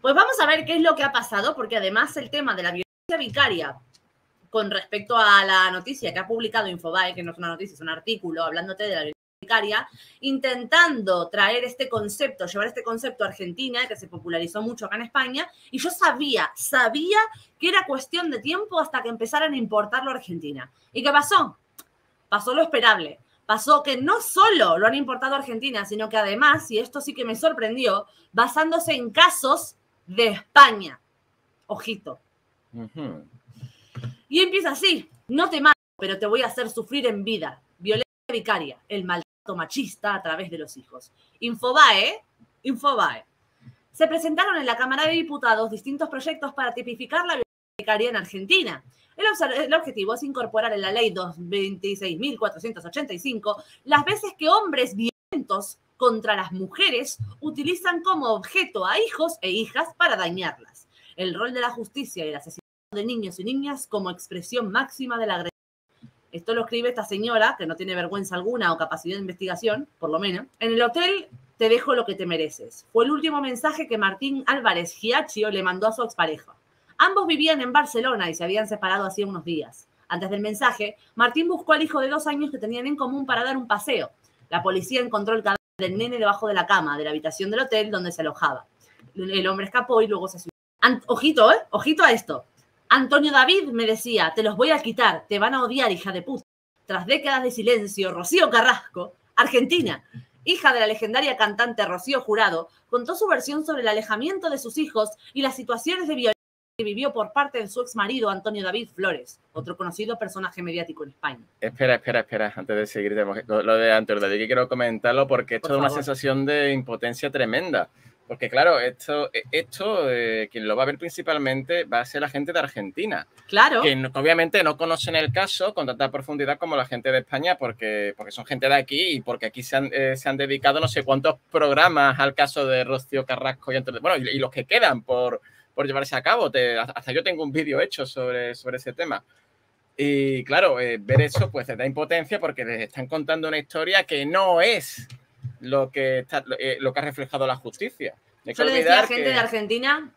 Pues vamos a ver qué es lo que ha pasado, porque además el tema de la violencia vicaria con respecto a la noticia que ha publicado Infobae, que no es una noticia, es un artículo hablándote de la violencia vicaria, intentando traer este concepto, llevar este concepto a Argentina, que se popularizó mucho acá en España, y yo sabía que era cuestión de tiempo hasta que empezaran a importarlo a Argentina. ¿Y qué pasó? Pasó lo esperable. Pasó que no solo lo han importado a Argentina, sino que además, y esto sí que me sorprendió, basándose en casos de España. Ojito. Y empieza así: no te mato, pero te voy a hacer sufrir en vida. Violencia vicaria, el maltrato machista a través de los hijos. Infobae. Se presentaron en la Cámara de Diputados distintos proyectos para tipificar la violencia vicaria en Argentina. El objetivo es incorporar en la ley 26.485 las veces que hombres violentos contra las mujeres utilizan como objeto a hijos e hijas para dañarlas. El rol de la justicia y el asesinato de niños y niñas como expresión máxima de la agresión. Esto lo escribe esta señora, que no tiene vergüenza alguna o capacidad de investigación, por lo menos. En el hotel te dejo lo que te mereces. Fue el último mensaje que Martín Álvarez Giachio le mandó a su expareja. Ambos vivían en Barcelona y se habían separado hacía unos días. Antes del mensaje, Martín buscó al hijo de 2 años que tenían en común para dar un paseo. La policía encontró el cadáver del nene debajo de la cama de la habitación del hotel donde se alojaba. El hombre escapó y luego se suicidó. Ojito, ojito a esto. Antonio David me decía: te los voy a quitar, te van a odiar, hija de puta. Tras décadas de silencio, Rocío Carrasco, argentina, hija de la legendaria cantante Rocío Jurado, contó su versión sobre el alejamiento de sus hijos y las situaciones de violencia que vivió por parte de su exmarido Antonio David Flores, otro conocido personaje mediático en España. Espera, antes de seguir, lo de Antonio David, que quiero comentarlo porque esto es una sensación de impotencia tremenda. Porque claro, esto quien lo va a ver principalmente va a ser la gente de Argentina. Claro. Que obviamente no conocen el caso con tanta profundidad como la gente de España porque son gente de aquí y porque aquí se han dedicado no sé cuántos programas al caso de Rocío Carrasco y Antonio. Bueno, y los que quedan por llevarse a cabo. Hasta yo tengo un vídeo hecho sobre ese tema. Y claro, ver eso pues te da impotencia porque les están contando una historia que no es lo que ha reflejado la justicia. Yo le decía a gente de Argentina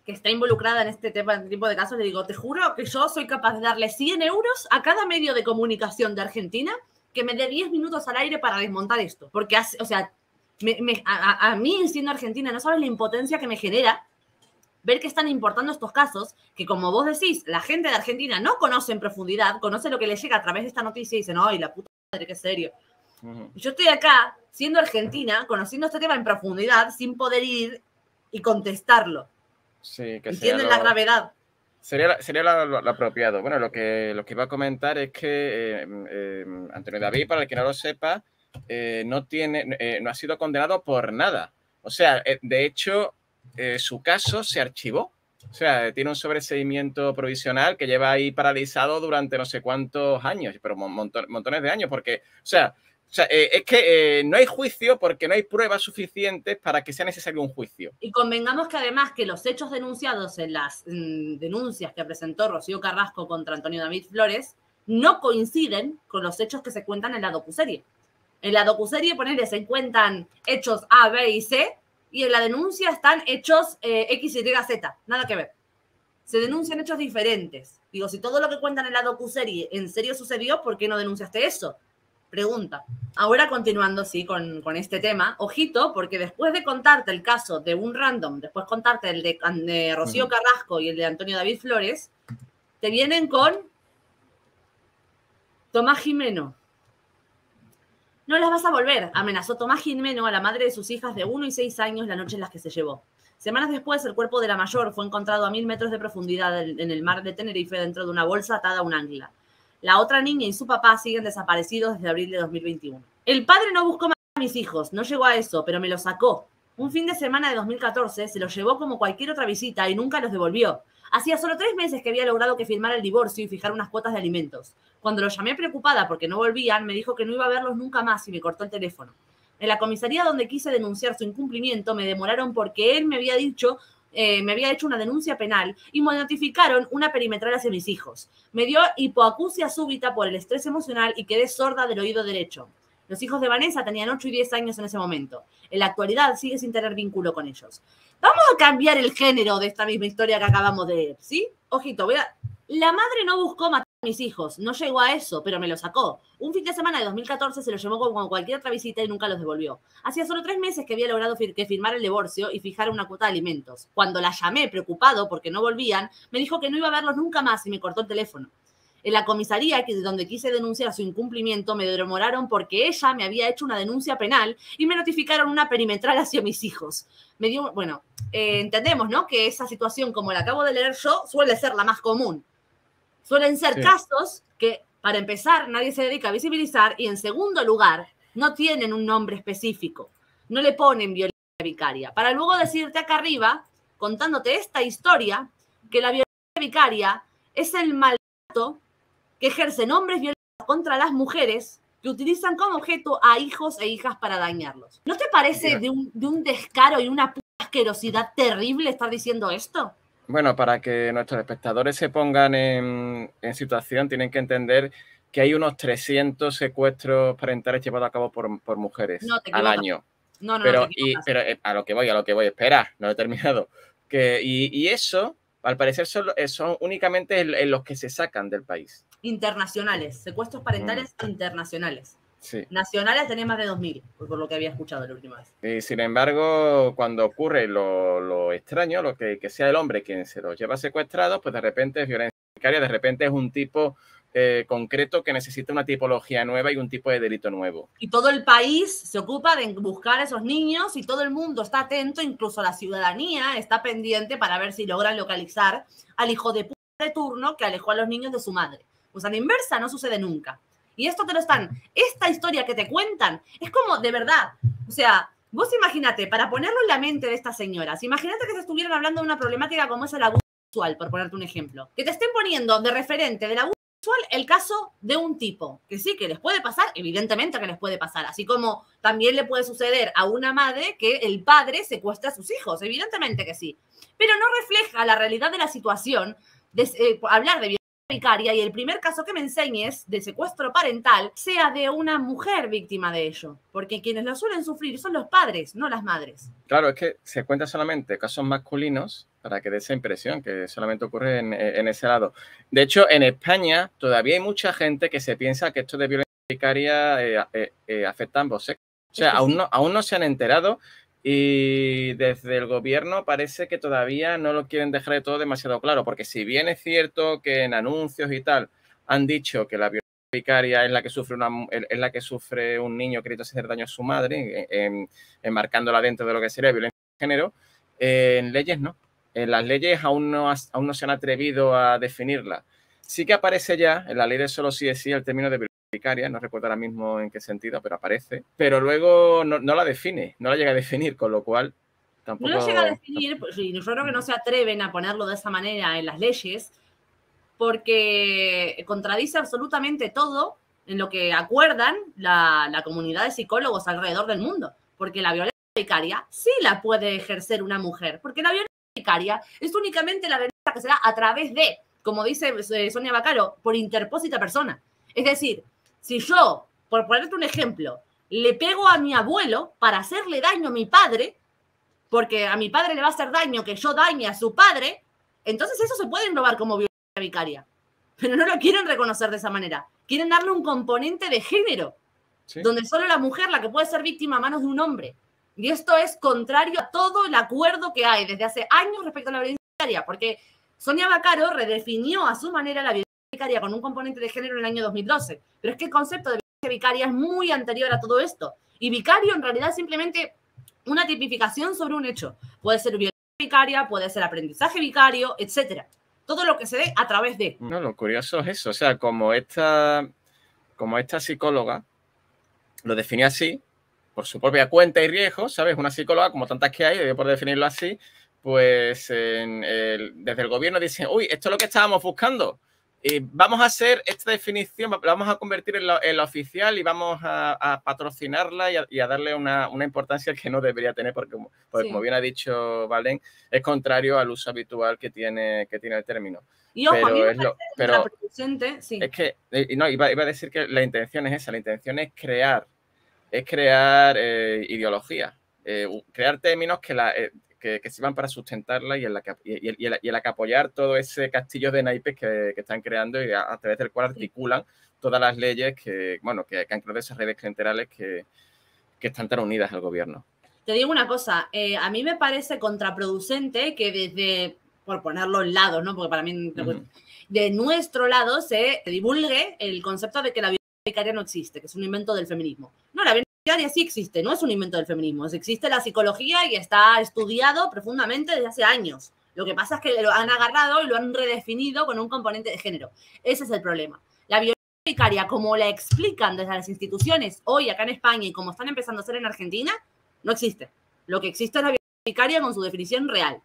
que está involucrada en este tipo de casos, le digo: te juro que yo soy capaz de darle 100 euros a cada medio de comunicación de Argentina que me dé 10 minutos al aire para desmontar esto. Porque, o sea, a mí, siendo argentina, no sabes la impotencia que me genera ver que están importando estos casos, que como vos decís, la gente de Argentina no conoce en profundidad, conoce lo que les llega a través de esta noticia y dicen: ¡ay, la puta madre, qué serio! Yo estoy acá, siendo argentina, conociendo este tema en profundidad, sin poder ir y contestarlo. Sí, que entienden la gravedad. Sería lo apropiado. Bueno, lo que iba a comentar es que Antonio David, para el que no lo sepa, no ha sido condenado por nada. O sea, de hecho, su caso se archivó. O sea, tiene un sobreseimiento provisional que lleva ahí paralizado durante no sé cuántos años, pero montones de años, porque, o sea, es que no hay juicio porque no hay pruebas suficientes para que sea necesario un juicio. Y convengamos que además que los hechos denunciados en las denuncias que presentó Rocío Carrasco contra Antonio David Flores no coinciden con los hechos que se cuentan en la docuserie. En la docuserie, se cuentan hechos A, B y C, y en la denuncia están hechos X, Y, Z. Nada que ver. Se denuncian hechos diferentes. Digo, si todo lo que cuentan en la docuserie en serio sucedió, ¿por qué no denunciaste eso? Pregunta. Ahora continuando, sí, con este tema, ojito, porque después de contarte el caso de un random, después contarte el de Rocío Carrasco y el de Antonio David Flores, te vienen con Tomás Jimeno. No las vas a volver, amenazó Tomás Jimeno a la madre de sus hijas de 1 y 6 años la noche en las que se llevó. Semanas después, el cuerpo de la mayor fue encontrado a 1000 metros de profundidad en el mar de Tenerife dentro de una bolsa atada a un ancla. La otra niña y su papá siguen desaparecidos desde abril de 2021. El padre no buscó más a mis hijos, no llegó a eso, pero me los sacó. Un fin de semana de 2014 se los llevó como cualquier otra visita y nunca los devolvió. Hacía solo 3 meses que había logrado que firmara el divorcio y fijar unas cuotas de alimentos. Cuando lo llamé preocupada porque no volvían, me dijo que no iba a verlos nunca más y me cortó el teléfono. En la comisaría donde quise denunciar su incumplimiento me demoraron porque él me había hecho una denuncia penal y me notificaron una perimetral hacia mis hijos. Me dio hipoacusia súbita por el estrés emocional y quedé sorda del oído derecho. Los hijos de Vanessa tenían 8 y 10 años en ese momento. En la actualidad sigue sin tener vínculo con ellos. Vamos a cambiar el género de esta misma historia que acabamos de leer, ¿sí? Ojito, la madre no buscó matar a mis hijos, no llegó a eso, pero me lo sacó. Un fin de semana de 2014 se los llevó como cualquier otra visita y nunca los devolvió. Hacía solo 3 meses que había logrado que firmara el divorcio y fijar una cuota de alimentos. Cuando la llamé, preocupado porque no volvían, me dijo que no iba a verlos nunca más y me cortó el teléfono. En la comisaría, donde quise denunciar su incumplimiento, me demoraron porque ella me había hecho una denuncia penal y me notificaron una perimetral hacia mis hijos. Entendemos, ¿no? Que esa situación, como la acabo de leer yo, suele ser la más común. Suelen ser casos que, para empezar, nadie se dedica a visibilizar y, en segundo lugar, no tienen un nombre específico. No le ponen violencia vicaria. Para luego decirte acá arriba, contándote esta historia, que la violencia vicaria es el maltrato que ejercen hombres violentos contra las mujeres que utilizan como objeto a hijos e hijas para dañarlos. ¿No te parece de un descaro y una asquerosidad terrible estar diciendo esto? Bueno, para que nuestros espectadores se pongan en situación, tienen que entender que hay unos 300 secuestros parentales llevados a cabo por mujeres al año. No, pero a lo que voy, espera, no he terminado. Y eso, al parecer, son únicamente en los que se sacan del país. Internacionales, secuestros parentales internacionales. Sí. Nacionales tenés más de 2.000, por lo que había escuchado la última vez. Y sin embargo, cuando ocurre lo extraño, lo que sea el hombre quien se los lleva secuestrados, pues de repente es violencia vicaria, de repente es un tipo concreto que necesita una tipología nueva y un tipo de delito nuevo. Y todo el país se ocupa de buscar a esos niños y todo el mundo está atento, incluso la ciudadanía está pendiente para ver si logran localizar al hijo de puta de turno que alejó a los niños de su madre. Pues a la inversa no sucede nunca. Y esto esta historia que te cuentan, es como, de verdad, o sea, vos imagínate, para ponerlo en la mente de estas señoras, imagínate que se estuvieran hablando de una problemática como es el abuso sexual, por ponerte un ejemplo, que te estén poniendo de referente del abuso sexual el caso de un tipo, que sí, que les puede pasar, evidentemente que les puede pasar, así como también le puede suceder a una madre que el padre secuestra a sus hijos, evidentemente que sí, pero no refleja la realidad de la situación, hablar de vicaria y el primer caso que me enseñes de secuestro parental sea de una mujer víctima de ello, porque quienes lo suelen sufrir son los padres, no las madres. Claro, es que se cuenta solamente casos masculinos para que dé esa impresión que solamente ocurre en ese lado. De hecho, en España todavía hay mucha gente que se piensa que esto de violencia vicaria afecta a ambos sexos. O sea, aún no se han enterado. Y desde el gobierno parece que todavía no lo quieren dejar de todo demasiado claro, porque si bien es cierto que en anuncios y tal han dicho que la violencia vicaria es la que sufre un niño queriendo hacer daño a su madre, enmarcándola dentro de lo que sería violencia de género, en leyes no. En las leyes aún no se han atrevido a definirla. Sí que aparece ya en la ley de solo sí es sí el término de violencia vicaria, no recuerdo ahora mismo en qué sentido, pero aparece, pero luego no la define, no la llega a definir, con lo cual tampoco... No la llega a definir, pues, y yo creo que no se atreven a ponerlo de esa manera en las leyes, porque contradice absolutamente todo en lo que acuerdan la comunidad de psicólogos alrededor del mundo, porque la violencia vicaria sí la puede ejercer una mujer, porque la violencia vicaria es únicamente la violencia que se da a través de, como dice Sonia Vaccaro, por interpósita persona. Es decir, si yo, por ponerte un ejemplo, le pego a mi abuelo para hacerle daño a mi padre, porque a mi padre le va a hacer daño que yo dañe a su padre, entonces eso se puede englobar como violencia vicaria. Pero no lo quieren reconocer de esa manera. Quieren darle un componente de género, ¿sí? Donde solo la mujer la que puede ser víctima a manos de un hombre. Y esto es contrario a todo el acuerdo que hay desde hace años respecto a la violencia vicaria, porque Sonia Vaccaro redefinió a su manera la violencia vicaria con un componente de género en el año 2012. Pero es que el concepto de violencia vicaria es muy anterior a todo esto. Y vicario en realidad es simplemente una tipificación sobre un hecho. Puede ser violencia vicaria, puede ser aprendizaje vicario, etcétera. Todo lo que se dé a través de. No, lo curioso es eso. O sea, como esta psicóloga lo definió así, por su propia cuenta y riesgo, ¿sabes? Una psicóloga, como tantas que hay, por definirlo así, pues desde el gobierno dicen, uy, esto es lo que estábamos buscando. Y vamos a hacer esta definición, la vamos a convertir en la oficial y vamos a patrocinarla y a darle una importancia que no debería tener, porque sí, como bien ha dicho Valen, es contrario al uso habitual que tiene el término. Y ojo, pero sí. Es que, no, iba a decir que la intención es esa, la intención es crear es crear ideología, crear términos que sirvan para sustentarla y en la que apoyar todo ese castillo de naipes que están creando y a través del cual articulan todas las leyes que han creado esas redes clientelares que están tan unidas al gobierno. Te digo una cosa, a mí me parece contraproducente que desde, por ponerlo en lados, ¿no? Porque para mí, de nuestro lado se divulgue el concepto de que la violencia vicaria no existe, que es un invento del feminismo. No, la violencia vicaria sí existe, no es un invento del feminismo, existe la psicología y está estudiado profundamente desde hace años. Lo que pasa es que lo han agarrado y lo han redefinido con un componente de género. Ese es el problema. La violencia vicaria, como la explican desde las instituciones hoy acá en España y como están empezando a hacer en Argentina, no existe. Lo que existe es la violencia vicaria con su definición real.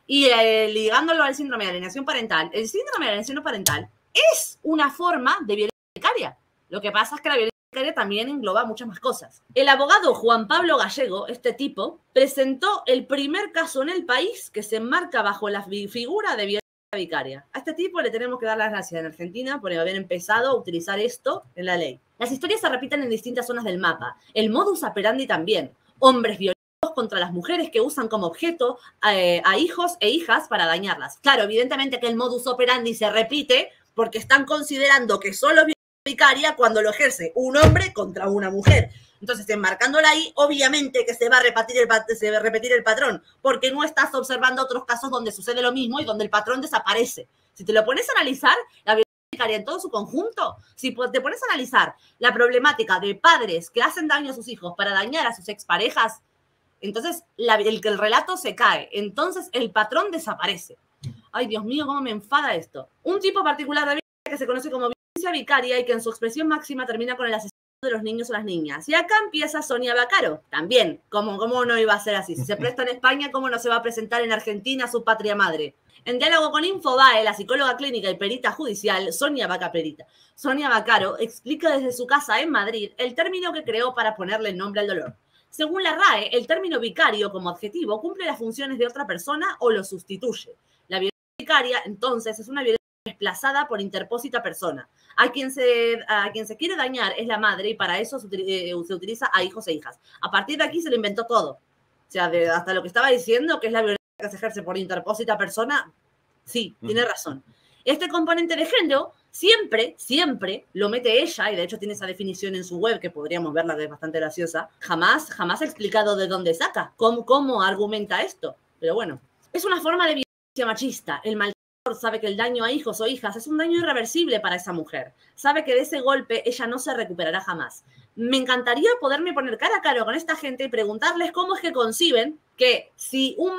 Y ligándolo al síndrome de alienación parental, el síndrome de alienación parental es una forma de violencia vicaria. Lo que pasa es que la violencia vicaria también engloba muchas más cosas. El abogado Juan Pablo Gallego, este tipo, presentó el primer caso en el país que se enmarca bajo la figura de violencia vicaria. A este tipo le tenemos que dar las gracias en Argentina por haber empezado a utilizar esto en la ley. Las historias se repiten en distintas zonas del mapa. El modus operandi también. Hombres violentos contra las mujeres que usan como objeto a hijos e hijas para dañarlas. Claro, evidentemente que el modus operandi se repite porque están considerando que solo es violencia vicaria cuando lo ejerce un hombre contra una mujer. Entonces, enmarcándola ahí, obviamente que se va a repetir el patrón, porque no estás observando otros casos donde sucede lo mismo y donde el patrón desaparece. Si te lo pones a analizar, la violencia vicaria en todo su conjunto, si te pones a analizar la problemática de padres que hacen daño a sus hijos para dañar a sus exparejas, entonces el relato se cae, entonces el patrón desaparece. Ay, Dios mío, cómo me enfada esto. Un tipo particular de violencia que se conoce como violencia vicaria y que en su expresión máxima termina con el asesinato de los niños o las niñas. Y acá empieza Sonia Vaccaro, también. ¿Cómo no iba a ser así? Si se presta en España, ¿cómo no se va a presentar en Argentina, su patria madre? En diálogo con Infobae, la psicóloga clínica y perita judicial, Sonia Vaccaro, explica desde su casa en Madrid el término que creó para ponerle nombre al dolor. Según la RAE, el término vicario como adjetivo cumple las funciones de otra persona o lo sustituye. La violencia vicaria, entonces, es una violencia desplazada por interpósita persona. A quien se quiere dañar es la madre y para eso se utiliza a hijos e hijas. A partir de aquí se lo inventó todo. O sea, hasta lo que estaba diciendo, que es la violencia que se ejerce por interpósita persona, sí, tiene razón. Este componente de género siempre lo mete ella, y de hecho tiene esa definición en su web, que podríamos verla, que es bastante graciosa. Jamás ha explicado de dónde saca, cómo argumenta esto. Pero bueno, es una forma de violencia machista. El maltratador sabe que el daño a hijos o hijas es un daño irreversible para esa mujer. Sabe que de ese golpe ella no se recuperará jamás. Me encantaría poderme poner cara a cara con esta gente y preguntarles cómo es que conciben que si un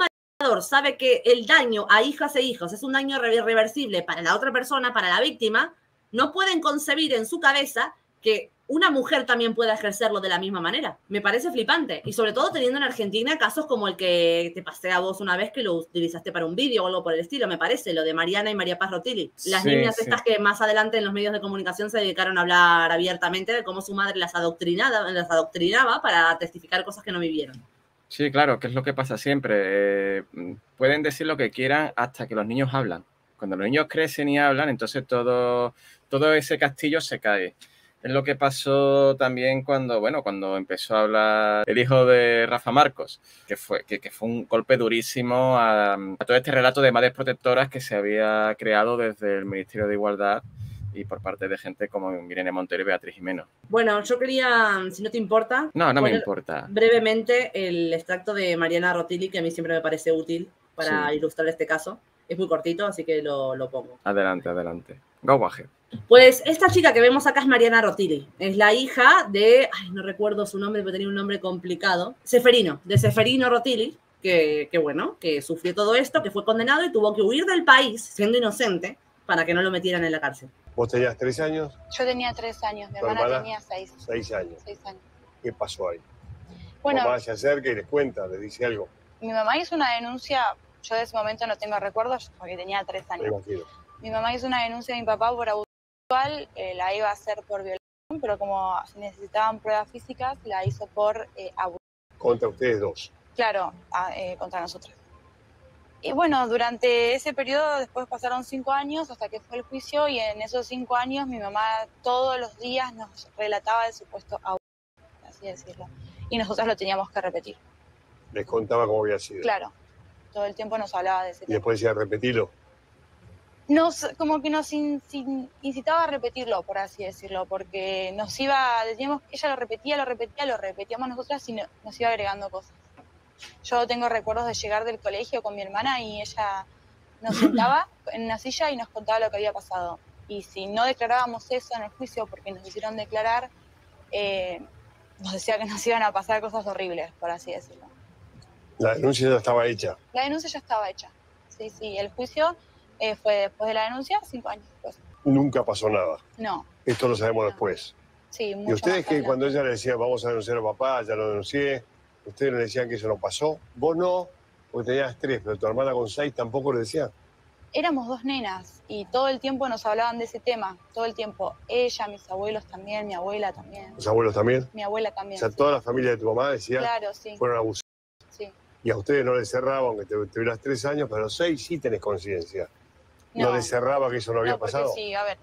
sabe que el daño a hijas e hijos es un daño irreversible para la otra persona, para la víctima, no pueden concebir en su cabeza que una mujer también pueda ejercerlo de la misma manera. Me parece flipante. Y sobre todo teniendo en Argentina casos como el que te pasé a vos una vez que lo utilizaste para un vídeo o algo por el estilo, me parece, lo de Mariana y María Paz Rotili. Las niñas estas que más adelante en los medios de comunicación se dedicaron a hablar abiertamente de cómo su madre las adoctrinaba para testificar cosas que no vivieron. Sí, claro, que es lo que pasa siempre. Pueden decir lo que quieran hasta que los niños hablan. Cuando los niños crecen y hablan, entonces todo ese castillo se cae. Es lo que pasó también cuando empezó a hablar el hijo de Rafa Marcos, que fue un golpe durísimo a todo este relato de madres protectoras que se había creado desde el Ministerio de Igualdad y por parte de gente como Irene Montero y Beatriz Jimeno. Bueno, yo quería, si no te importa... No me importa. Brevemente el extracto de Mariana Rotili, que a mí siempre me parece útil para ilustrar este caso. Es muy cortito, así que lo pongo. Adelante. Go ahead. Pues esta chica que vemos acá es Mariana Rotili. Es la hija de... no recuerdo su nombre, pero tenía un nombre complicado. De Seferino Rotili, que sufrió todo esto, que fue condenado y tuvo que huir del país, siendo inocente, para que no lo metieran en la cárcel. ¿Vos tenías 3 años? Yo tenía 3 años, mi hermana tenía 6. 6 años. 6 años. ¿Qué pasó ahí? Bueno, mamá se acerca y les cuenta, les dice algo. Mi mamá hizo una denuncia, yo de ese momento no tengo recuerdos porque tenía 3 años. Mi mamá hizo una denuncia a mi papá por abuso sexual, la iba a hacer por violación, pero como se necesitaban pruebas físicas, la hizo por abuso. ¿Contra ustedes dos? Claro, contra nosotros. Y bueno, durante ese periodo después pasaron 5 años hasta que fue el juicio y en esos 5 años mi mamá todos los días nos relataba el supuesto abuso. así decirlo. Y nosotras lo teníamos que repetir. Les contaba cómo había sido. Claro, todo el tiempo nos hablaba de ese Y tema. después decía, repetilo. Como que nos incitaba a repetirlo, por así decirlo, porque ella lo repetíamos nosotras y nos iba agregando cosas. Yo tengo recuerdos de llegar del colegio con mi hermana y ella nos sentaba en una silla y nos contaba lo que había pasado. Y si no declarábamos eso en el juicio, porque nos hicieron declarar, nos decía que nos iban a pasar cosas horribles, por así decirlo. La denuncia ya estaba hecha. La denuncia ya estaba hecha. Sí, el juicio fue después de la denuncia, 5 años después. Nunca pasó nada. No. Esto lo sabemos después. Sí, ¿Y ustedes que cuando ella le decía, vamos a denunciar a papá, ya lo denuncié, ustedes le decían que eso no pasó? Vos no, porque tenías 3, pero tu hermana con 6 tampoco le decía. Éramos 2 nenas y todo el tiempo nos hablaban de ese tema, todo el tiempo. Ella, mis abuelos también, mi abuela también. ¿Los abuelos también? Mi abuela también. O sea, toda la familia de tu mamá decía, claro, sí. Fueron abusados. Sí. Y a ustedes no les cerraba, aunque tuvieras 3 años, pero a los 6 sí tenés conciencia. ¿No les cerraba que eso no había pasado? Sí, a ver,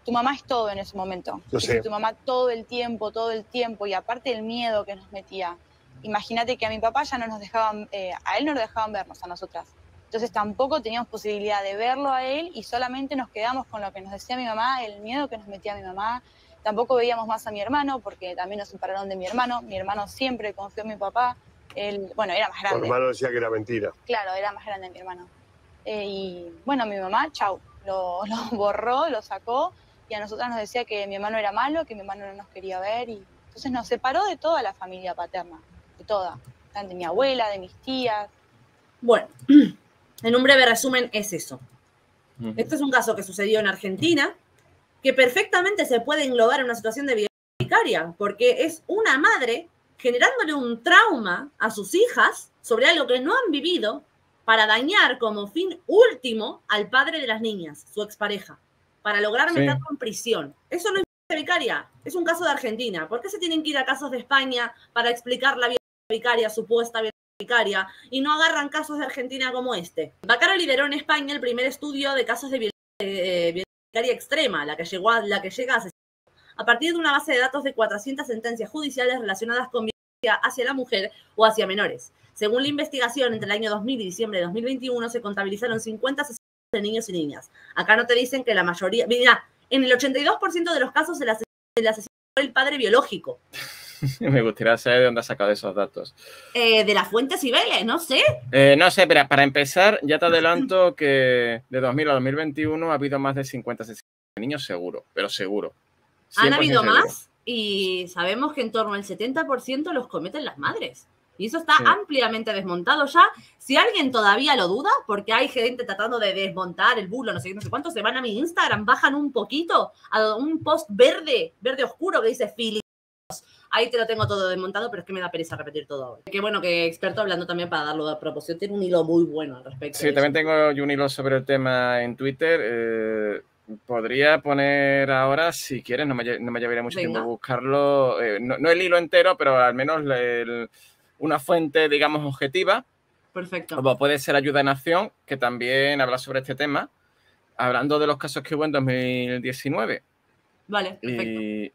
tu mamá es todo en ese momento. Yo sé. Tu mamá todo el tiempo, y aparte el miedo que nos metía. Imagínate que a mi papá ya no nos dejaban, a él no nos dejaban vernos, a nosotras. Entonces tampoco teníamos posibilidad de verlo a él y solamente nos quedamos con lo que nos decía mi mamá, el miedo que nos metía mi mamá. Tampoco veíamos más a mi hermano porque también nos separaron de mi hermano. Mi hermano siempre confió en mi papá. Él, era más grande. Tu hermano decía que era mentira. Claro, era más grande mi hermano. Y bueno, mi mamá, chau, lo borró, lo sacó y a nosotras nos decía que mi hermano era malo, que mi hermano no nos quería ver. Y entonces nos separó de toda la familia paterna, de toda. De mi abuela, de mis tías. Bueno, en un breve resumen es eso. Este es un caso que sucedió en Argentina, que perfectamente se puede englobar en una situación de violencia vicaria, porque es una madre generándole un trauma a sus hijas sobre algo que no han vivido para dañar como fin último al padre de las niñas, su expareja, para lograr meterlo en prisión. Eso no es violencia vicaria, es un caso de Argentina. ¿Por qué se tienen que ir a casos de España para explicar la violencia vicaria, supuesta violencia vicaria, y no agarran casos de Argentina como este? Vaccaro lideró en España el primer estudio de casos de violencia vicaria extrema, la que llega a partir de una base de datos de 400 sentencias judiciales relacionadas con violencia hacia la mujer o hacia menores. Según la investigación, entre el año 2000 y diciembre de 2021 se contabilizaron 50 asesinatos de niños y niñas. Acá no te dicen que la mayoría... Mira, en el 82% de los casos el asesino fue el padre biológico. Me gustaría saber de dónde ha sacado esos datos. De las fuentes Cibeles, no sé. No sé, pero para empezar, ya te adelanto que de 2000 a 2021 ha habido más de 50 asesinatos de niños seguro, pero seguro. Han habido más y sabemos que en torno al 70% los cometen las madres. Y eso está ampliamente desmontado ya. Si alguien todavía lo duda, porque hay gente tratando de desmontar el bulo, no sé cuánto, se van a mi Instagram, bajan un poquito a un post verde oscuro que dice Fili. Ahí te lo tengo todo desmontado, pero es que me da pereza repetir todo ahora. Qué bueno que experto hablando también para darlo a propósito. Tiene un hilo muy bueno al respecto. Sí, también tengo un hilo sobre el tema en Twitter. Podría poner ahora, si quieres, no me llevaría mucho tiempo buscarlo. No el hilo entero, pero al menos una fuente, digamos, objetiva. Perfecto. Como puede ser Ayuda en Acción, que también habla sobre este tema, hablando de los casos que hubo en 2019. Vale, perfecto. Y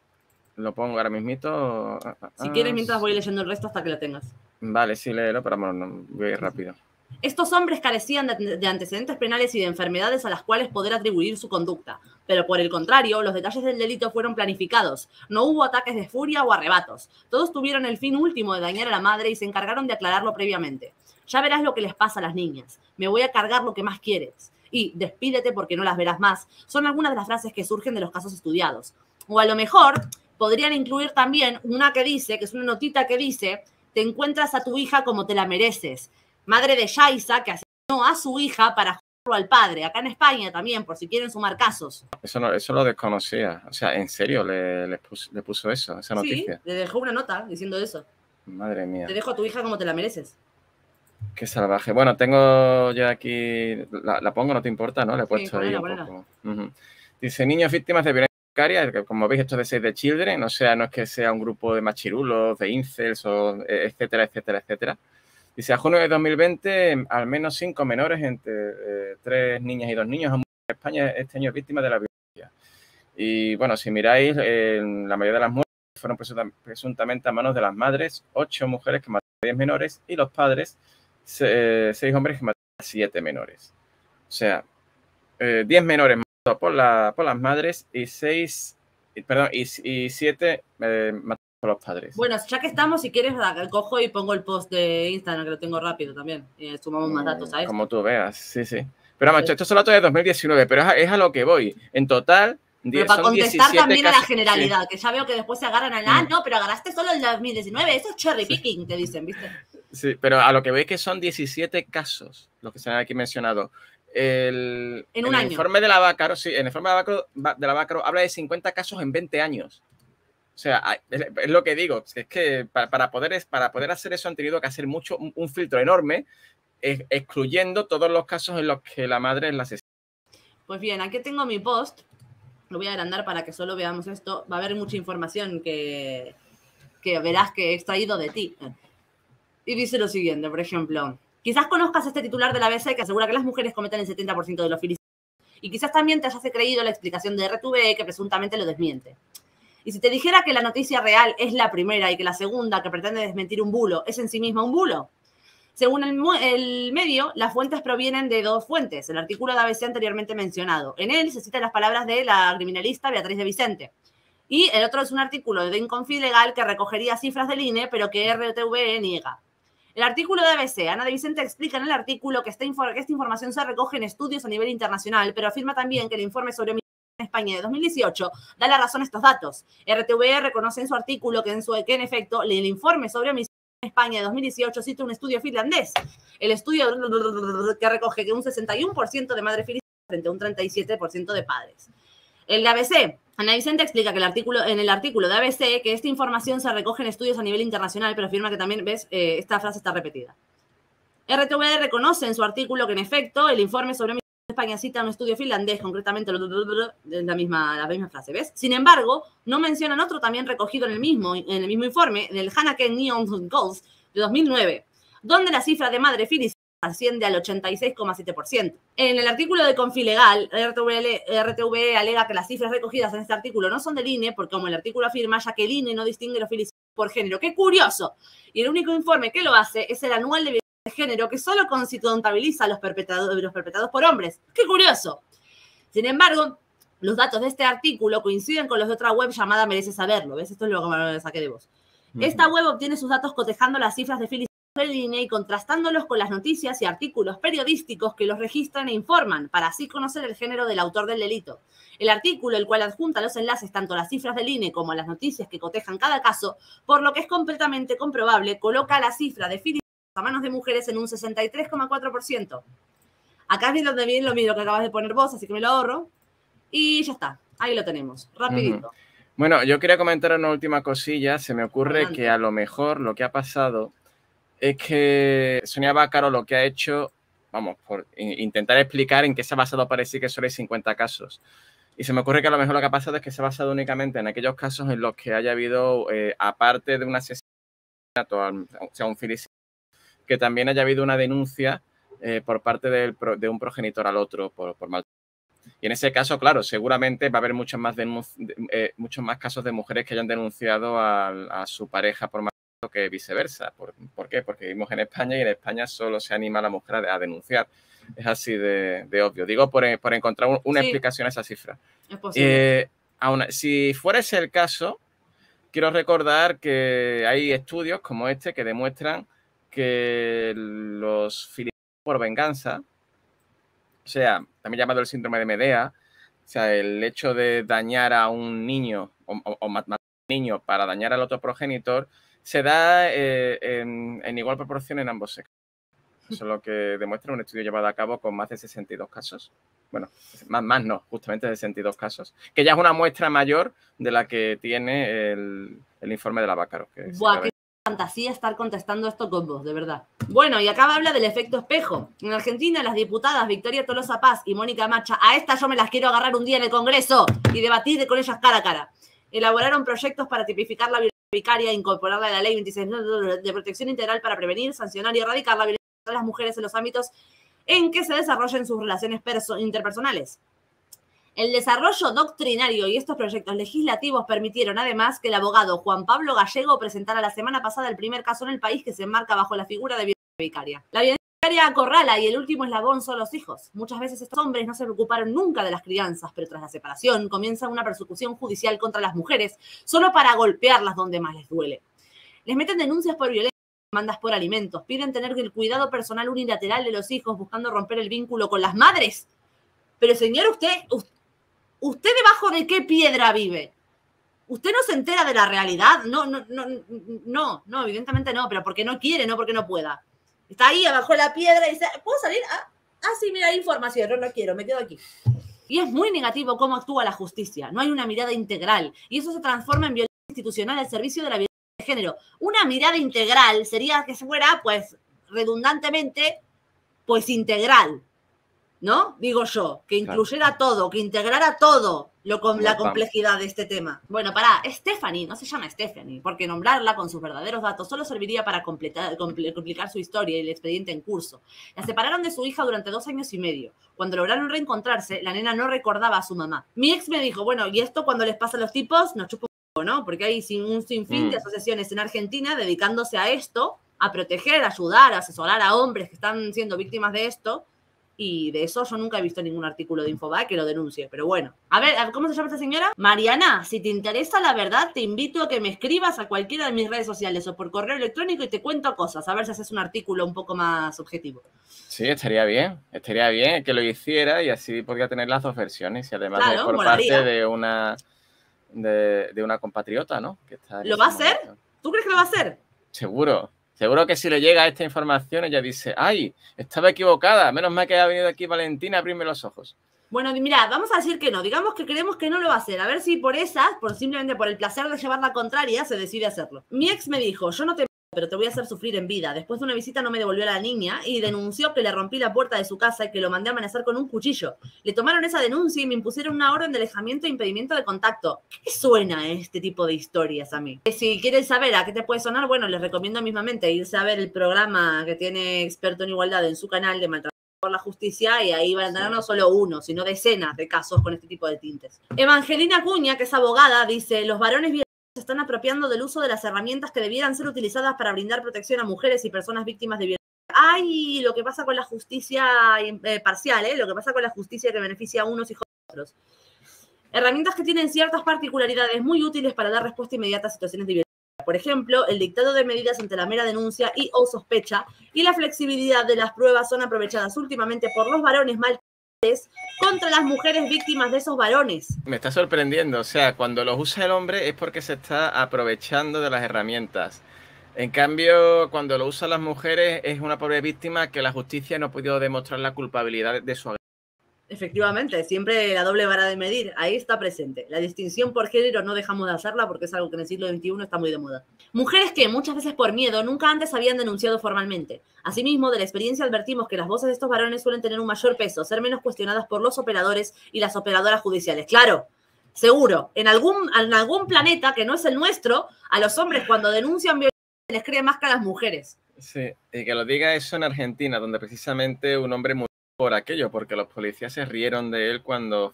lo pongo ahora mismito. Si quieres, mientras voy leyendo el resto hasta que lo tengas. Vale, sí, léelo, pero bueno, no, voy a ir rápido. Estos hombres carecían de antecedentes penales y de enfermedades a las cuales poder atribuir su conducta, pero por el contrario, los detalles del delito fueron planificados. No hubo ataques de furia o arrebatos. Todos tuvieron el fin último de dañar a la madre y se encargaron de aclararlo previamente. Ya verás lo que les pasa a las niñas. Me voy a cargar lo que más quieres. Y despídete porque no las verás más. Son algunas de las frases que surgen de los casos estudiados. O a lo mejor podrían incluir también una que dice, que es una notita que dice, te encuentras a tu hija como te la mereces. Madre de Yaiza, que asesinó a su hija para joderlo al padre. Acá en España también, por si quieren sumar casos. Eso lo desconocía. O sea, ¿en serio le puso eso, esa noticia? Sí, le dejó una nota diciendo eso. Madre mía. Te dejo a tu hija como te la mereces. Qué salvaje. Bueno, tengo ya aquí... La pongo, no te importa, ¿no? Le he puesto ahí un poco. Dice, niños víctimas de violencia vicaria, que como veis esto es de Save the Children, o sea, no es que sea un grupo de machirulos, de incels, o etcétera, etcétera, etcétera. Dice, a junio de 2020, al menos 5 menores, entre 3 niñas y 2 niños, han muerto en España este año víctimas de la violencia. Y bueno, si miráis, la mayoría de las muertes fueron presuntamente a manos de las madres, 8 mujeres que mataron a 10 menores y los padres, 6 hombres que mataron a 7 menores. O sea, 10 menores matados por las madres y 7 matados por los padres. Bueno, ya que estamos, si quieres, cojo y pongo el post de Instagram, que lo tengo rápido también. Sumamos más datos a esto. Como tú veas, sí. Pero vamos, estos son datos de 2019, pero es a lo que voy. En total, pero para contestar también casos, a la generalidad, que ya veo que después se agarran a no, pero agarraste solo el 2019, eso es cherry picking, te dicen, ¿viste? Sí, pero a lo que voy es que son 17 casos, los que se han aquí mencionado. En un año. Informe de la Bácaro, sí, en el informe de la Bácaro habla de 50 casos en 20 años. O sea, es lo que digo, es que para poder hacer eso han tenido que hacer un filtro enorme, excluyendo todos los casos en los que la madre es la asesina. Pues bien, aquí tengo mi post, lo voy a agrandar para que solo veamos esto, va a haber mucha información que verás que he extraído de ti. Y dice lo siguiente, por ejemplo, quizás conozcas este titular de la ABC que asegura que las mujeres cometen el 70% de los femicidios, y quizás también te hayas creído la explicación de RTV que presuntamente lo desmiente. Y si te dijera que la noticia real es la primera y que la segunda, que pretende desmentir un bulo, es en sí misma un bulo. Según el medio, las fuentes provienen de 2 fuentes. El artículo de ABC anteriormente mencionado. En él se citan las palabras de la criminalista Beatriz de Vicente. Y el otro es un artículo de Inconfidegal que recogería cifras del INE, pero que RTV niega. El artículo de ABC, Ana de Vicente explica en el artículo que esta información se recoge en estudios a nivel internacional, pero afirma también que el informe sobre en España de 2018 da la razón a estos datos. RTV reconoce en su artículo que en efecto el informe sobre homicidios en España de 2018 cita un estudio finlandés. El estudio que recoge que un 61% de madres filipinenses frente a un 37% de padres. El de ABC, Ana Vicente explica que en el artículo de ABC que esta información se recoge en estudios a nivel internacional, pero afirma que también, esta frase está repetida. RTV reconoce en su artículo que en efecto el informe sobre España cita un estudio finlandés, concretamente la misma frase, ¿ves? Sin embargo, no mencionan otro también recogido en el mismo informe del Hanaken Neon Goals de 2009, donde la cifra de madre filipinense asciende al 86,7%. En el artículo de Confilegal, RTV alega que las cifras recogidas en este artículo no son del INE, porque como el artículo afirma, ya que el INE no distingue los filicidios por género. ¡Qué curioso! Y el único informe que lo hace es el anual de género que solo contabiliza a los perpetrados por hombres. ¡Qué curioso! Sin embargo, los datos de este artículo coinciden con los de otra web llamada Merece Saberlo. ¿Ves? Esto es lo que me saqué de vos. Esta web obtiene sus datos cotejando las cifras de filicidios del INE y contrastándolos con las noticias y artículos periodísticos que los registran e informan, para así conocer el género del autor del delito. El artículo, el cual adjunta los enlaces tanto a las cifras del INE como a las noticias que cotejan cada caso, por lo que es completamente comprobable, coloca la cifra de filicidios a manos de mujeres en un 63,4%. Acá es donde viene lo mismo que acabas de poner vos, así que me lo ahorro. Y ya está, ahí lo tenemos, rapidito. Bueno, yo quería comentar una última cosilla. Se me ocurre que a lo mejor lo que ha pasado es que Sonia Bácaro lo que ha hecho, vamos, por intentar explicar en qué se ha basado para decir que solo hay 50 casos. Y se me ocurre que a lo mejor lo que ha pasado es que se ha basado únicamente en aquellos casos en los que haya habido, aparte de un asesinato, o sea, un filicidio, que también haya habido una denuncia por parte de un progenitor al otro por maltrato. Y en ese caso, claro, seguramente va a haber muchos más casos de mujeres que hayan denunciado a su pareja por maltrato que viceversa. ¿Por qué? Porque vivimos en España y en España solo se anima a la mujer a denunciar. Es así de obvio. Digo por encontrar una explicación a esa cifra. Es posible. Si fuera ese el caso, quiero recordar que hay estudios como este que demuestran que los filicidios por venganza, o sea, también llamado el síndrome de Medea, o sea, el hecho de dañar a un niño o matar a un niño para dañar al otro progenitor, se da en igual proporción en ambos sexos. Eso es lo que demuestra un estudio llevado a cabo con más de 62 casos. Bueno, más no, justamente 62 casos. Que ya es una muestra mayor de la que tiene el informe de la Bácaro. Buah, qué fantasía estar contestando esto con vos, de verdad. Bueno, y acá habla del efecto espejo. En Argentina, las diputadas Victoria Tolosa Paz y Mónica Macha, a estas yo me las quiero agarrar un día en el Congreso y debatir con ellas cara a cara. Elaboraron proyectos para tipificar la violencia vicaria e incorporarla a la ley 26 de protección integral para prevenir, sancionar y erradicar la violencia contra las mujeres en los ámbitos en que se desarrollen sus relaciones interpersonales. El desarrollo doctrinario y estos proyectos legislativos permitieron además que el abogado Juan Pablo Gallego presentara la semana pasada el primer caso en el país que se enmarca bajo la figura de violencia vicaria. La violencia vicaria acorrala y el último eslabón son los hijos. Muchas veces estos hombres no se preocuparon nunca de las crianzas, pero tras la separación comienza una persecución judicial contra las mujeres solo para golpearlas donde más les duele. Les meten denuncias por violencia, demandas por alimentos, piden tener el cuidado personal unilateral de los hijos buscando romper el vínculo con las madres. Pero señor, ¿usted debajo de qué piedra vive? ¿Usted no se entera de la realidad? No, evidentemente no, pero porque no quiere, no porque no pueda. Está ahí abajo de la piedra y dice, ¿puedo salir? Sí, mira, hay información, no quiero, me quedo aquí. Y es muy negativo cómo actúa la justicia. No hay una mirada integral y eso se transforma en violencia institucional al servicio de la violencia de género. Una mirada integral sería que fuera, pues, redundantemente, pues integral, ¿no? Digo yo, que incluyera todo, que integrara todo la complejidad de este tema. Bueno, Stephanie, no se llama Stephanie, porque nombrarla con sus verdaderos datos solo serviría para complicar su historia y el expediente en curso. La separaron de su hija durante 2 años y medio. Cuando lograron reencontrarse, la nena no recordaba a su mamá. Mi ex me dijo, bueno, y esto cuando les pasa a los tipos, nos chupa un poco, ¿no? Porque hay un sinfín de asociaciones en Argentina dedicándose a esto, a proteger, a ayudar, a asesorar a hombres que están siendo víctimas de esto. Y de eso yo nunca he visto ningún artículo de Infobae que lo denuncie. Pero bueno, a ver, ¿cómo se llama esta señora? Mariana, si te interesa la verdad, te invito a que me escribas a cualquiera de mis redes sociales o por correo electrónico y te cuento cosas. A ver si haces un artículo un poco más objetivo. Sí, estaría bien que lo hiciera y así podría tener las dos versiones. Y además claro, por parte de una compatriota, ¿no? Que está ¿Lo va a hacer? ¿Tú crees que lo va a hacer? Seguro. Seguro que si le llega esta información, ella dice, ¡ay! Estaba equivocada. Menos mal que ha venido aquí Valentina a abrirme los ojos. Bueno, mira, vamos a decir que no. Digamos que creemos que no lo va a hacer. A ver si simplemente por el placer de llevar la contraria, se decide hacerlo. Mi ex me dijo, yo no te pero te voy a hacer sufrir en vida. Después de una visita no me devolvió a la niña y denunció que le rompí la puerta de su casa y que lo mandé a amenazar con un cuchillo. Le tomaron esa denuncia y me impusieron una orden de alejamiento e impedimento de contacto. ¿Qué suena este tipo de historias a mí? Si quieren saber a qué te puede sonar, bueno, les recomiendo mismamente irse a ver el programa que tiene Experto en Igualdad en su canal de Maltrato por la Justicia y ahí van a tener no solo uno, sino decenas de casos con este tipo de tintes. Evangelina Acuña, que es abogada, dice, los varones se están apropiando del uso de las herramientas que debieran ser utilizadas para brindar protección a mujeres y personas víctimas de violencia. Ay, lo que pasa con la justicia parcial, lo que pasa con la justicia que beneficia a unos y a otros. Herramientas que tienen ciertas particularidades muy útiles para dar respuesta inmediata a situaciones de violencia. Por ejemplo, el dictado de medidas ante la mera denuncia y o sospecha y la flexibilidad de las pruebas son aprovechadas últimamente por los varones maltratados contra las mujeres víctimas de esos varones. Me está sorprendiendo, o sea, cuando los usa el hombre es porque se está aprovechando de las herramientas. En cambio, cuando lo usan las mujeres es una pobre víctima que la justicia no ha podido demostrar la culpabilidad de su agresor. Efectivamente, siempre la doble vara de medir, ahí está presente. La distinción por género no dejamos de hacerla porque es algo que en el siglo XXI está muy de moda. Mujeres que, muchas veces por miedo, nunca antes habían denunciado formalmente. Asimismo, de la experiencia advertimos que las voces de estos varones suelen tener un mayor peso, ser menos cuestionadas por los operadores y las operadoras judiciales. Claro, seguro, en algún planeta que no es el nuestro, a los hombres cuando denuncian violencia les creen más que a las mujeres. Sí, y que lo diga eso en Argentina, donde precisamente un hombre murió por aquello, porque los policías se rieron de él cuando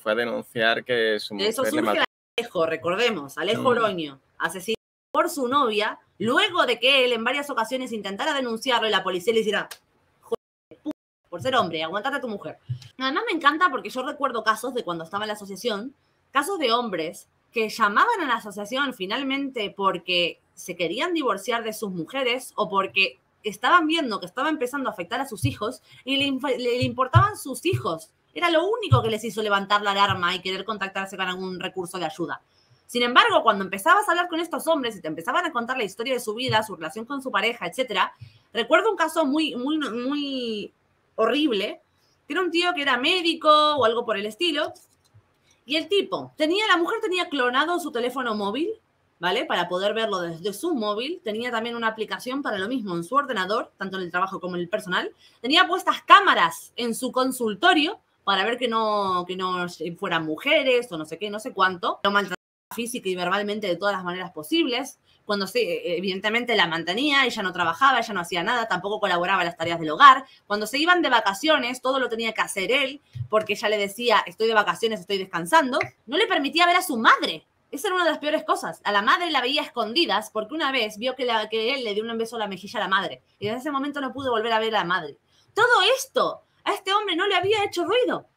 fue a denunciar que su mujer... Eso surge Alejo, recordemos, Alejo Oroño, asesinado por su novia, luego de que él en varias ocasiones intentara denunciarlo y la policía le hiciera, joder, puta, por ser hombre, aguantate a tu mujer. Además me encanta porque yo recuerdo casos de cuando estaba en la asociación, casos de hombres que llamaban a la asociación finalmente porque se querían divorciar de sus mujeres o porque estaban viendo que estaba empezando a afectar a sus hijos y le importaban sus hijos. Era lo único que les hizo levantar la alarma y querer contactarse con algún recurso de ayuda. Sin embargo, cuando empezabas a hablar con estos hombres y te empezaban a contar la historia de su vida, su relación con su pareja, etc., recuerdo un caso muy horrible, que era un tío que era médico o algo por el estilo, y el tipo la mujer tenía clonado su teléfono móvil, ¿vale? Para poder verlo desde su móvil. Tenía también una aplicación para lo mismo en su ordenador, tanto en el trabajo como en el personal. Tenía puestas cámaras en su consultorio para ver que no fueran mujeres o no sé qué, no sé cuánto. Lo maltrataba física y verbalmente de todas las maneras posibles. cuando evidentemente la mantenía, ella no trabajaba, ella no hacía nada, tampoco colaboraba en las tareas del hogar. Cuando se iban de vacaciones, todo lo tenía que hacer él, porque ella le decía, estoy de vacaciones, estoy descansando. No le permitía ver a su madre. Esa era una de las peores cosas. A la madre la veía a escondidas porque una vez vio que él le dio un beso a la mejilla a la madre. Y desde ese momento no pudo volver a ver a la madre. Todo esto a este hombre no le había hecho ruido.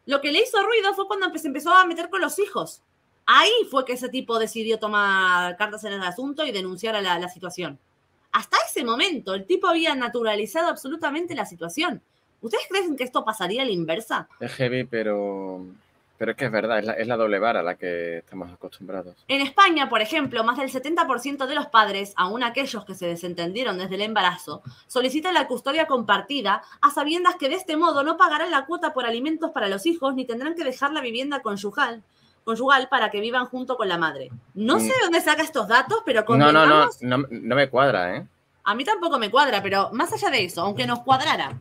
Lo que le hizo ruido fue cuando se empezó a meter con los hijos. Ahí fue que ese tipo decidió tomar cartas en el asunto y denunciar a la situación. Hasta ese momento, el tipo había naturalizado absolutamente la situación. ¿Ustedes creen que esto pasaría a la inversa? Es heavy, pero es que es verdad, es la doble vara a la que estamos acostumbrados. En España, por ejemplo, más del 70% de los padres, aun aquellos que se desentendieron desde el embarazo, solicitan la custodia compartida a sabiendas que de este modo no pagarán la cuota por alimentos para los hijos ni tendrán que dejar la vivienda conyugal para que vivan junto con la madre. No sé dónde saca estos datos, pero no me cuadra, ¿eh? A mí tampoco me cuadra, pero más allá de eso, aunque nos cuadrara,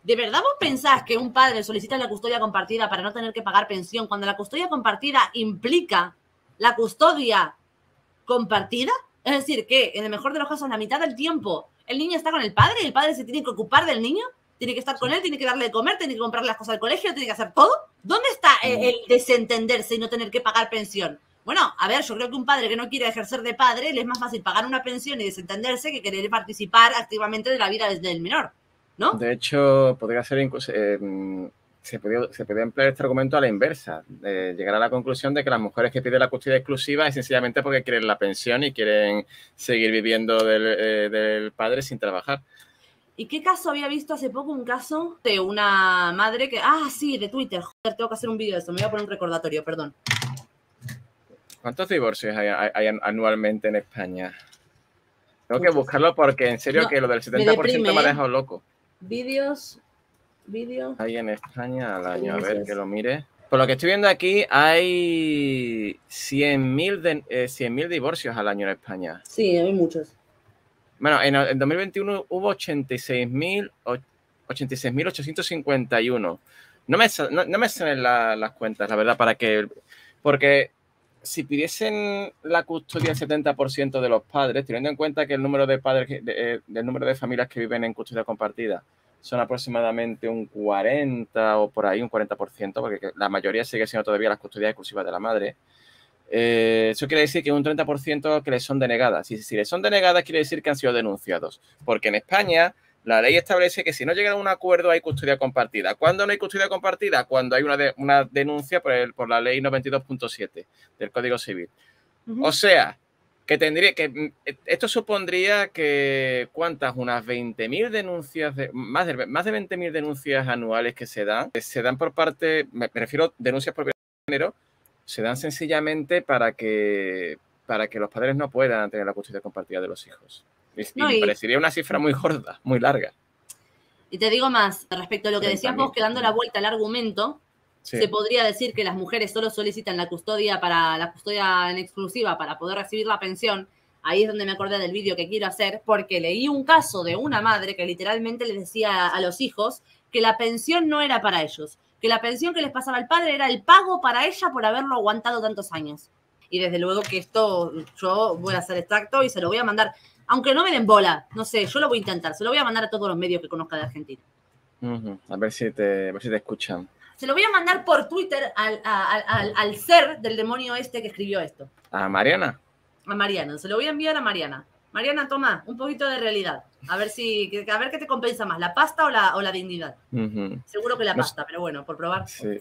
¿de verdad vos pensás que un padre solicita la custodia compartida para no tener que pagar pensión cuando la custodia compartida implica la custodia compartida? Es decir, que en el mejor de los casos, la mitad del tiempo el niño está con el padre se tiene que ocupar del niño, tiene que estar con él, tiene que darle de comer, tiene que comprar las cosas del colegio, tiene que hacer todo. ¿Dónde está el desentenderse y no tener que pagar pensión? Bueno, a ver, yo creo que un padre que no quiere ejercer de padre, le es más fácil pagar una pensión y desentenderse que querer participar activamente de la vida del menor, ¿no? De hecho, podría ser incluso... se podría emplear este argumento a la inversa, llegar a la conclusión de que las mujeres que piden la custodia exclusiva es sencillamente porque quieren la pensión y quieren seguir viviendo del padre sin trabajar. ¿Y qué caso había visto hace poco? Un caso de una madre que... Ah, sí, de Twitter. Joder, tengo que hacer un vídeo de eso. Me voy a poner un recordatorio, perdón. ¿Cuántos divorcios hay anualmente en España? Tengo que buscarlo porque en serio que lo del 70% me ha dejado loco. Vídeos. Hay en España al año, a ver que lo mire. Por lo que estoy viendo aquí, hay 100.000 divorcios al año en España. Sí, hay muchos. Bueno, en 2021 hubo 86.851. No me salen las cuentas, la verdad, porque si pidiesen la custodia del 70% de los padres, teniendo en cuenta que el número de padres, del número de familias que viven en custodia compartida son aproximadamente un 40 o por ahí, un 40%, porque la mayoría sigue siendo todavía las custodias exclusivas de la madre. Eso quiere decir que un 30% que les son denegadas. Y si les son denegadas, quiere decir que han sido denunciados. Porque en España la ley establece que si no llegan a un acuerdo hay custodia compartida. ¿Cuándo no hay custodia compartida? Cuando hay una denuncia por la ley 92.7 del Código Civil. O sea, que esto supondría que ¿cuántas? Unas 20.000 denuncias, más de 20.000 denuncias anuales que se dan por parte, me refiero denuncias por género, se dan sencillamente para que los padres no puedan tener la custodia compartida de los hijos. Y me parecería una cifra muy gorda, muy larga. Y te digo más, respecto a lo que decías vos, que dando la vuelta al argumento, sí, se podría decir que las mujeres solo solicitan la custodia en exclusiva para poder recibir la pensión. Ahí es donde me acordé del vídeo que quiero hacer, porque leí un caso de una madre que literalmente les decía a los hijos que la pensión no era para ellos, que la pensión que les pasaba al padre era el pago para ella por haberlo aguantado tantos años. Y desde luego que esto yo voy a hacer extracto y se lo voy a mandar, aunque no me den bola, no sé, yo lo voy a intentar, se lo voy a mandar a todos los medios que conozca de Argentina. A ver si te escuchan. Se lo voy a mandar por Twitter al ser del demonio este que escribió esto. ¿A Mariana? A Mariana, se lo voy a enviar a Mariana. Mariana, toma un poquito de realidad. A ver qué te compensa más, la pasta o la dignidad. Seguro que la pasta, pero bueno, por probar. Sí.